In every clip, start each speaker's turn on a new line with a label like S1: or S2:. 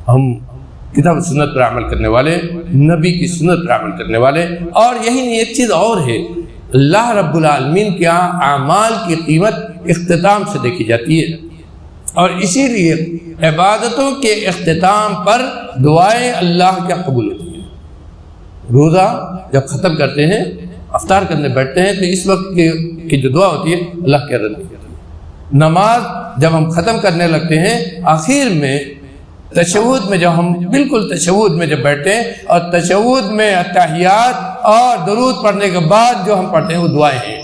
S1: ہم کتاب سنت پر عمل کرنے والے، نبی کی سنت پر عمل کرنے والے. اور یہی نہیں، ایک چیز اور ہے، اللہ رب العالمین کے ہاں اعمال کی قیمت اختتام سے دیکھی جاتی ہے، اور اسی لیے عبادتوں کے اختتام پر دعائیں اللہ کیا قبول ہوتی ہیں. روزہ جب ختم کرتے ہیں، افطار کرنے بیٹھتے ہیں، تو اس وقت کی جو دعا ہوتی ہے اللہ کے رضا ہوتی ہے. نماز جب ہم ختم کرنے لگتے ہیں، آخر میں تشہد میں جب ہم بالکل تشہد میں جب بیٹھتے ہیں، اور تشہد میں تحیات اور درود پڑھنے کے بعد جو ہم پڑھتے ہیں وہ دعائیں ہیں.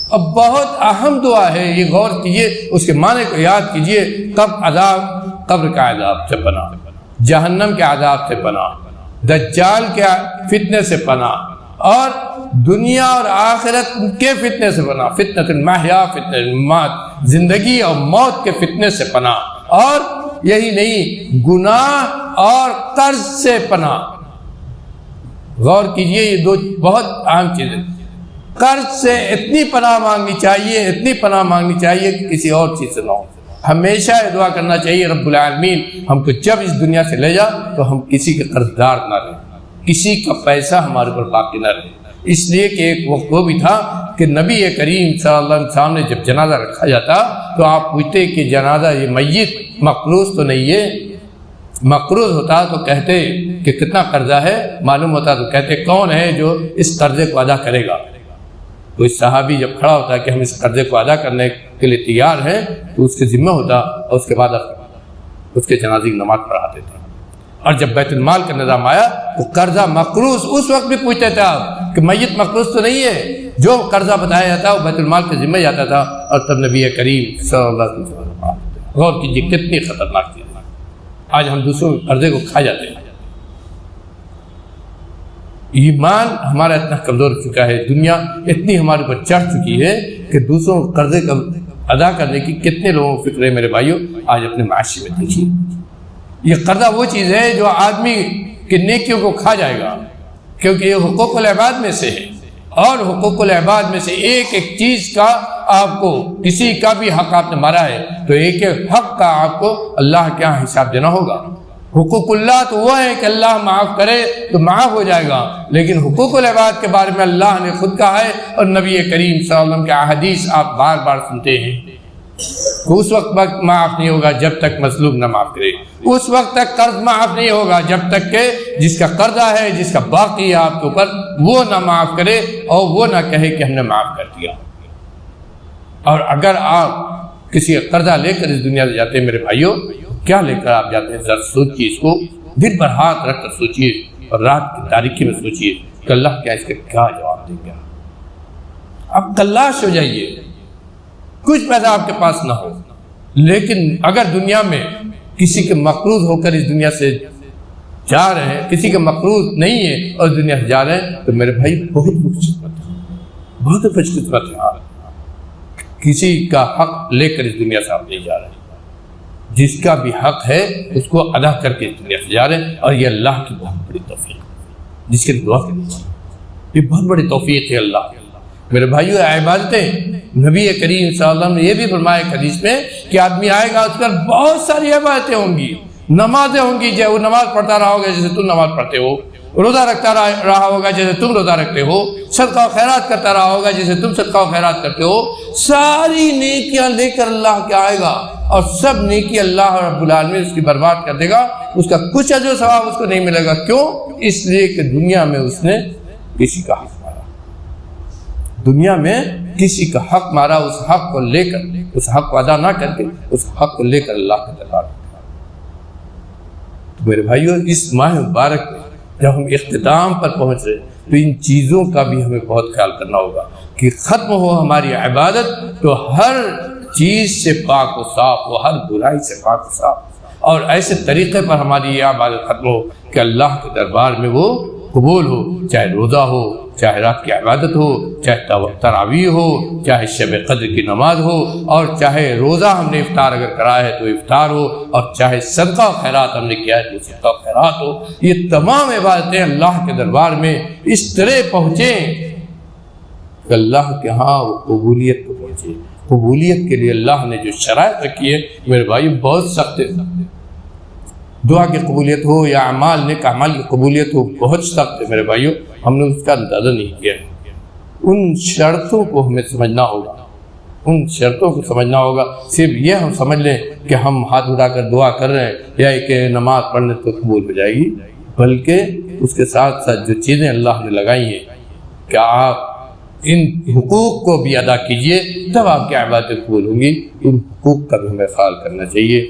S1: اب بہت اہم دعا ہے، یہ غور کیجئے، اس کے معنی کو یاد کیجئے. قبر کا عذاب سے پناہ، جہنم کے عذاب سے پناہ، دجال کے فتنے سے پناہ، اور دنیا اور آخرت کے فتنے سے پناہ، فتنۃ المحیا، فتنۃ الممات، زندگی اور موت کے فتنے سے پناہ. اور یہی نہیں، گناہ اور قرض سے پناہ. غور کیجئے، یہ دو بہت اہم چیزیں. قرض سے اتنی پناہ مانگنی چاہیے، اتنی پناہ مانگنی چاہیے کہ کسی اور چیز سے نہ ہو. ہمیشہ یہ دعا کرنا چاہیے، رب العالمین ہم کو جب اس دنیا سے لے جا تو ہم کسی کے قرض دار نہ رہیں، کسی کا پیسہ ہمارے اوپر باقی نہ رہے. اس لیے کہ ایک وقت وہ بھی تھا کہ نبی کریم صلی اللہ علیہ وسلم سامنے جب جنازہ رکھا جاتا تو آپ پوچھتے کہ جنازہ یہ میت مقروض تو نہیں ہے؟ مقروض ہوتا تو کہتے کہ کتنا قرضہ ہے، معلوم ہوتا تو کہتے کون ہے جو اس قرضے کو ادا کرے گا. کوئی صحابی جب کھڑا ہوتا کہ ہم اس قرضے کو ادا کرنے کے لیے تیار ہیں تو اس کے ذمہ ہوتا، اور اس کے بعد اس کے جنازے کی نماز پڑھاتے تھے. اور جب بیت المال کا نظام آیا تو قرضہ مقروض اس وقت بھی پوچھتے تھے آپ کہ میت مقروض تو نہیں ہے، جو قرضہ بتایا جاتا وہ بیت المال کے ذمہ جاتا تھا. اور تب نبی کریم صلی اللہ علیہ وسلم، غور کیجیے کتنی خطرناک چیز ہے. آج ہم دوسروں کے قرضے کو کھا جاتے ہیں. ایمان ہمارا اتنا کمزور ہو چکا ہے، دنیا اتنی ہمارے اوپر چڑھ چکی ہے کہ دوسروں کے قرضے کا ادا کرنے کی کتنے لوگوں کو فکر ہے. میرے بھائیوں، آج اپنے معاشرے میں دیکھیے، یہ قرضہ وہ چیز ہے جو آدمی کی نیکیوں کو کھا جائے گا، کیونکہ یہ حقوق العباد میں سے ہے. اور حقوق العباد میں سے ایک ایک چیز کا آپ کو، کسی کا بھی حق آپ نے مارا ہے تو ایک ایک حق کا آپ کو اللہ کے یہاں حساب دینا ہوگا. حقوق اللہ تو وہ ہے کہ اللہ معاف کرے تو معاف ہو جائے گا، لیکن حقوق العباد کے بارے میں اللہ نے خود کہا ہے، اور نبی کریم صلی اللہ علیہ وسلم کے احادیث آپ بار بار سنتے ہیں کہ اس وقت معاف نہیں ہوگا جب تک مظلوم نہ معاف کرے، اس وقت تک قرض معاف نہیں ہوگا جب تک کہ جس کا قرضہ ہے، جس کا باقی ہے آپ کے اوپر، وہ نہ معاف کرے اور وہ نہ کہے کہ ہم نے معاف کر دیا. اور اگر آپ کسی کا قرضہ لے کر اس دنیا سے جاتے ہیں میرے بھائیوں، کیا لے کر آپ جاتے ہیں؟ ذرا سوچیے، اس کو دل پر ہاتھ رکھ کر سوچیے، اور رات کی تاریکی میں سوچیے کہ اللہ کیا اس کا کیا جواب دے گا. آپ تلاش ہو جائیے، کچھ پیسہ آپ کے پاس نہ ہو، لیکن اگر دنیا میں کسی کے مقروض ہو کر اس دنیا سے جا رہے ہیں، کسی کے مقروض نہیں ہے اور اس دنیا سے جا رہے ہیں، تو میرے بھائی بہت خوش قسمت ہے، بہت خوش قسمت ہے. کسی کا حق لے کر اس دنیا سے آپ نہیں جا رہے ہیں، جس کا بھی حق ہے اس کو ادا کر کے اس دنیا سے جا رہے ہیں. اور یہ اللہ کی بہت بڑی توفیق ہے، جس کے دعا کرنی چاہیے. یہ بہت بڑی توفیق ہے اللہ کی. میرے بھائیو، عبادتیں نبی کریم صلی اللہ علیہ وسلم نے یہ بھی فرمایا حدیث میں کہ آدمی آئے گا، اس پر بہت ساری عبادتیں ہوں گی، نمازیں ہوں گی، جو وہ نماز پڑھتا رہا ہوگا جیسے تم نماز پڑھتے ہو، روزہ رکھتا رہا ہوگا جیسے تم روزہ رکھتے ہو، صدقہ و خیرات کرتا رہا ہوگا جیسے تم صدقہ و خیرات کرتے ہو. ساری نیکیاں لے کر اللہ کے آئے گا، اور سب نیکی اللہ رب العالمین اس کی برباد کر دے گا. اس کا کچھ اجر و ثواب اس کو نہیں ملے گا. کیوں؟ اس لیے کہ دنیا میں اس نے کسی کا حق مارا، دنیا میں کسی کا حق مارا، اس حق کو لے کر، اس حق کو ادا نہ کر کے اس حق کو لے کر اللہ کے دربار میں. تو میرے بھائیو، اس ماہ مبارک میں جب ہم اختتام پر پہنچ رہے تو ان چیزوں کا بھی ہمیں بہت خیال کرنا ہوگا کہ ختم ہو ہماری عبادت تو ہر چیز سے پاک و صاف ہو، ہر برائی سے پاک و صاف، اور ایسے طریقے پر ہماری یہ عبادت ختم ہو کہ اللہ کے دربار میں وہ قبول ہو. چاہے روزہ ہو، چاہے رات کی عبادت ہو، چاہے تراویح ہو، چاہے شب قدر کی نماز ہو، اور چاہے روزہ ہم نے افطار اگر کرایا ہے تو افطار ہو، اور چاہے صدقہ و خیرات ہم نے کیا ہے تو صدقہ و خیرات ہو. یہ تمام عبادتیں اللہ کے دربار میں اس طرح پہنچیں کہ اللہ کے ہاں وہ قبولیت کو پہنچے. قبولیت کے لیے اللہ نے جو شرائط رکھی ہے میرے بھائی بہت سخت ہے. دعا کی قبولیت ہو یا اعمال نیک اعمال کی قبولیت ہو بہت سخت ہے میرے بھائیوں، ہم نے اس کا اندازہ نہیں کیا ہے۔ ان شرطوں کو ہمیں سمجھنا ہوگا، ان شرطوں کو سمجھنا ہوگا۔ صرف یہ ہم سمجھ لیں کہ ہم ہاتھ اٹھا کر دعا کر رہے ہیں یا کہ نماز پڑھنے تو قبول ہو جائے گی، بلکہ اس کے ساتھ ساتھ جو چیزیں اللہ نے لگائی ہیں کہ آپ ان حقوق کو بھی ادا کیجئے، تب آپ کی عبادت قبول ہوں گی۔ ان حقوق کا بھی ہمیں خیال کرنا چاہیے۔